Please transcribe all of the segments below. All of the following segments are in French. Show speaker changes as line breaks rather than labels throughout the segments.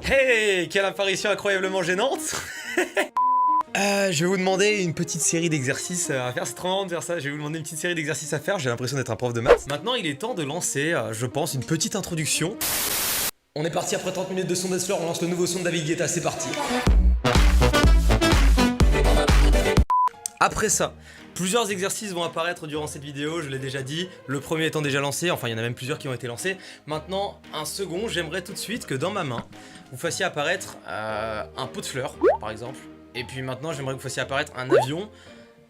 Hey, quelle apparition incroyablement gênante. Je vais vous demander une petite série d'exercices à faire, c'est trop marrant de faire ça, je vais vous demander une petite série d'exercices à faire, j'ai l'impression d'être un prof de maths. Maintenant il est temps de lancer, je pense, une petite introduction. On est parti après 30 minutes de son Deathfloor, on lance le nouveau son de David Guetta, c'est parti. Après ça, plusieurs exercices vont apparaître durant cette vidéo, je l'ai déjà dit, le premier étant déjà lancé, enfin il y en a même plusieurs qui ont été lancés. Maintenant, un second, j'aimerais tout de suite que dans ma main, vous fassiez apparaître un pot de fleurs, par exemple. Et puis maintenant, j'aimerais que vous fassiez apparaître un avion,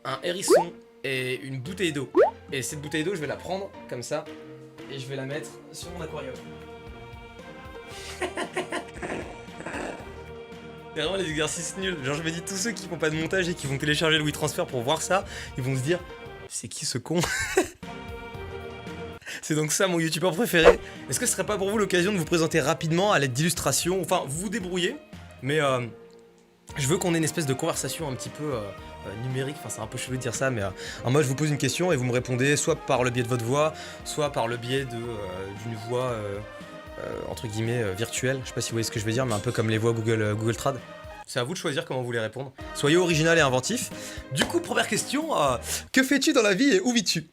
un hérisson et une bouteille d'eau. Et cette bouteille d'eau, je vais la prendre comme ça et je vais la mettre sur mon aquarium. C'est vraiment les exercices nuls. Genre je me dis tous ceux qui font pas de montage et qui vont télécharger le WeTransfer pour voir ça, ils vont se dire c'est qui ce con. C'est donc ça mon youtubeur préféré. Est-ce que ce serait pas pour vous l'occasion de vous présenter rapidement à l'aide d'illustrations? Enfin vous vous débrouillez, mais je veux qu'on ait une espèce de conversation un petit peu numérique, enfin c'est un peu chelou de dire ça, mais en mode je vous pose une question et vous me répondez soit par le biais de votre voix, soit par le biais d'une voix entre guillemets virtuelle, je sais pas si vous voyez ce que je veux dire, mais un peu comme les voix Google Trad. C'est à vous de choisir comment vous voulez répondre. Soyez original et inventif. Du coup, première question, que fais-tu dans la vie et où vis-tu?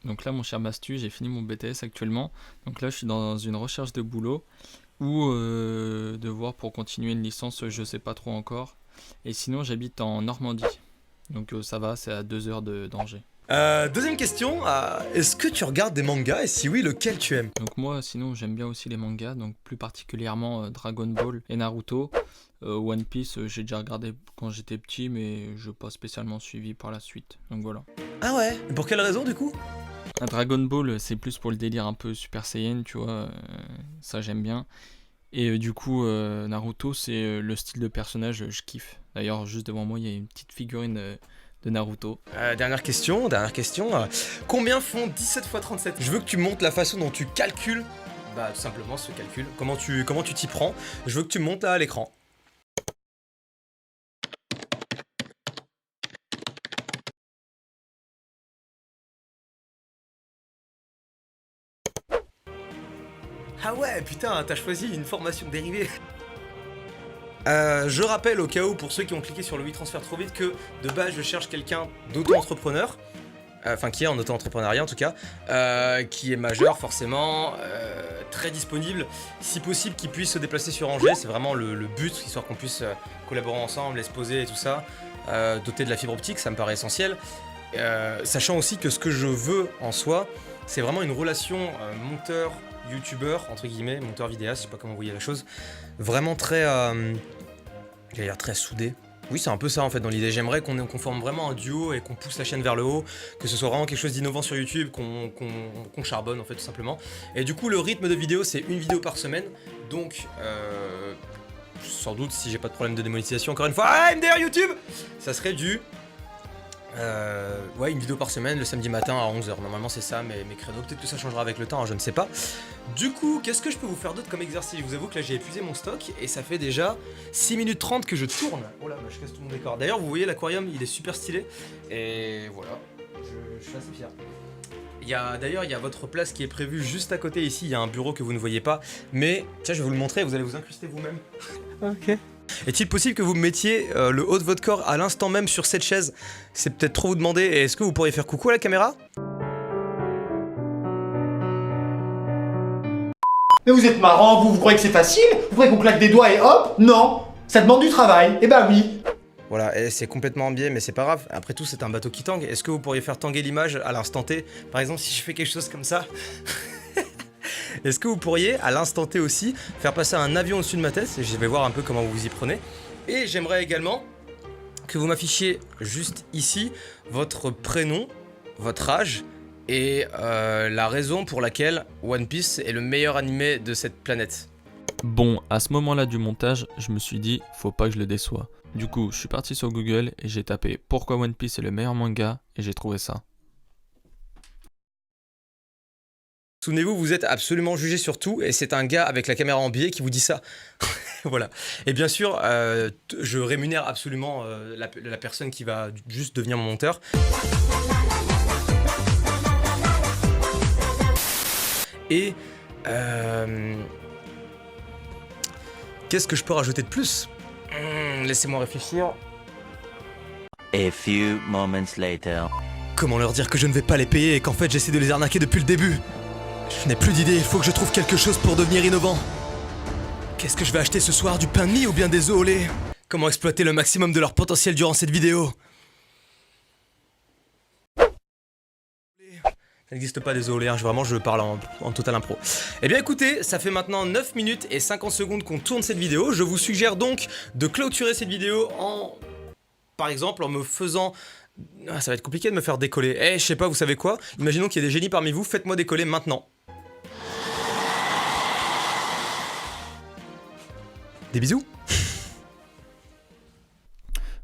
Donc là mon cher Bastu, j'ai fini mon BTS actuellement, donc là je suis dans une recherche de boulot ou de voir pour continuer une licence, je sais pas trop encore. Et sinon j'habite en Normandie, donc ça va, c'est à 2 heures d'Angers.
Deuxième question, est-ce que tu regardes des mangas et si oui, lequel tu aimes?
Donc moi sinon j'aime bien aussi les mangas, donc plus particulièrement Dragon Ball et Naruto. One Piece j'ai déjà regardé quand j'étais petit mais je n'ai pas spécialement suivi par la suite, donc voilà.
Ah ouais? Et pour quelle raison du coup?
Dragon Ball c'est plus pour le délire un peu Super Saiyan, tu vois, ça j'aime bien. Et du coup Naruto c'est le style de personnage, je kiffe. D'ailleurs juste devant moi il y a une petite figurine de Naruto.
Dernière question. Combien font 17 x 37? Je veux que tu montres la façon dont tu calcules, bah tout simplement ce calcul, comment tu t'y prends. Je veux que tu montes là à l'écran. Ah ouais, putain, t'as choisi une formation dérivée. Je rappelle au cas où pour ceux qui ont cliqué sur le WeTransfer trop vite que de base je cherche quelqu'un d'auto-entrepreneur, enfin qui est en auto-entrepreneuriat en tout cas, qui est majeur forcément, très disponible, si possible qui puisse se déplacer sur Angers, c'est vraiment le but, histoire qu'on puisse collaborer ensemble, se poser et tout ça, doté de la fibre optique, ça me paraît essentiel, sachant aussi que ce que je veux en soi, c'est vraiment une relation monteur, youtubeur, entre guillemets, monteur vidéaste, je sais pas comment vous voyez la chose, vraiment très, j'allais dire très soudé. Oui, c'est un peu ça en fait dans l'idée, j'aimerais qu'on forme vraiment un duo et qu'on pousse la chaîne vers le haut, que ce soit vraiment quelque chose d'innovant sur YouTube, qu'on charbonne en fait tout simplement. Et du coup le rythme de vidéo c'est une vidéo par semaine, donc sans doute si j'ai pas de problème de démonétisation, encore une fois, MDR YouTube, ça serait du... ouais, une vidéo par semaine le samedi matin à 11h. Normalement c'est ça mes créneaux. Peut-être que ça changera avec le temps, hein, je ne sais pas. Du coup, qu'est-ce que je peux vous faire d'autre comme exercice? Je vous avoue que là j'ai épuisé mon stock et ça fait déjà 6 minutes 30 que je tourne. Oh là, bah, je casse tout mon décor. D'ailleurs, vous voyez l'aquarium, il est super stylé. Et voilà, je suis assez fier. D'ailleurs, il y a votre place qui est prévue juste à côté ici. Il y a un bureau que vous ne voyez pas. Mais tiens, je vais vous le montrer, vous allez vous incruster vous-même. Ok. Est-il possible que vous me mettiez le haut de votre corps à l'instant même sur cette chaise? C'est peut-être trop vous demander. Et est-ce que vous pourriez faire coucou à la caméra?
Mais vous êtes marrant, vous croyez que c'est facile? Vous croyez qu'on claque des doigts et hop? Non! Ça demande du travail, eh ben oui!
Voilà, et c'est complètement en biais, mais c'est pas grave. Après tout, c'est un bateau qui tangue. Est-ce que vous pourriez faire tanguer l'image à l'instant T? Par exemple, si je fais quelque chose comme ça. Est-ce que vous pourriez, à l'instant T aussi, faire passer un avion au-dessus de ma tête? Je vais voir un peu comment vous vous y prenez. Et j'aimerais également que vous m'affichiez juste ici votre prénom, votre âge et la raison pour laquelle One Piece est le meilleur animé de cette planète.
Bon, à ce moment-là du montage, je me suis dit, faut pas que je le déçois. Du coup, je suis parti sur Google et j'ai tapé « Pourquoi One Piece est le meilleur manga ?» et j'ai trouvé ça.
Souvenez-vous, vous êtes absolument jugé sur tout et c'est un gars avec la caméra en biais qui vous dit ça. Voilà. Et bien sûr, je rémunère absolument la personne qui va juste devenir mon monteur. Et Qu'est-ce que je peux rajouter de plus? Laissez-moi réfléchir.
A few moments later.
Comment leur dire que je ne vais pas les payer et qu'en fait j'essaie de les arnaquer depuis le début? Je n'ai plus d'idée, il faut que je trouve quelque chose pour devenir innovant. Qu'est-ce que je vais acheter ce soir, du pain de mie ou bien des œufs au lait? Comment exploiter le maximum de leur potentiel durant cette vidéo? Ça n'existe pas, désolé, hein, vraiment je parle en total impro. Eh bien écoutez, ça fait maintenant 9 minutes et 50 secondes qu'on tourne cette vidéo. Je vous suggère donc de clôturer cette vidéo par exemple, en me faisant... Ah, ça va être compliqué de me faire décoller. Je sais pas, vous savez quoi? Imaginons qu'il y ait des génies parmi vous, faites-moi décoller maintenant. Des bisous.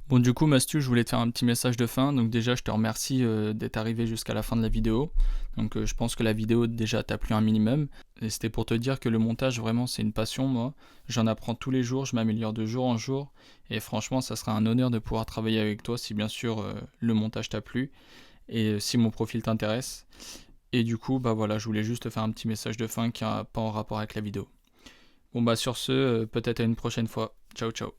Bon, du coup, Mastu, je voulais te faire un petit message de fin. Donc déjà, je te remercie d'être arrivé jusqu'à la fin de la vidéo. Donc je pense que la vidéo déjà t'a plu un minimum. Et c'était pour te dire que le montage, vraiment, c'est une passion, moi. J'en apprends tous les jours, je m'améliore de jour en jour. Et franchement, ça sera un honneur de pouvoir travailler avec toi si bien sûr le montage t'a plu. Et si mon profil t'intéresse. Et du coup, bah voilà, je voulais juste te faire un petit message de fin qui n'a pas en rapport avec la vidéo. Bon bah sur ce, peut-être à une prochaine fois. Ciao ciao.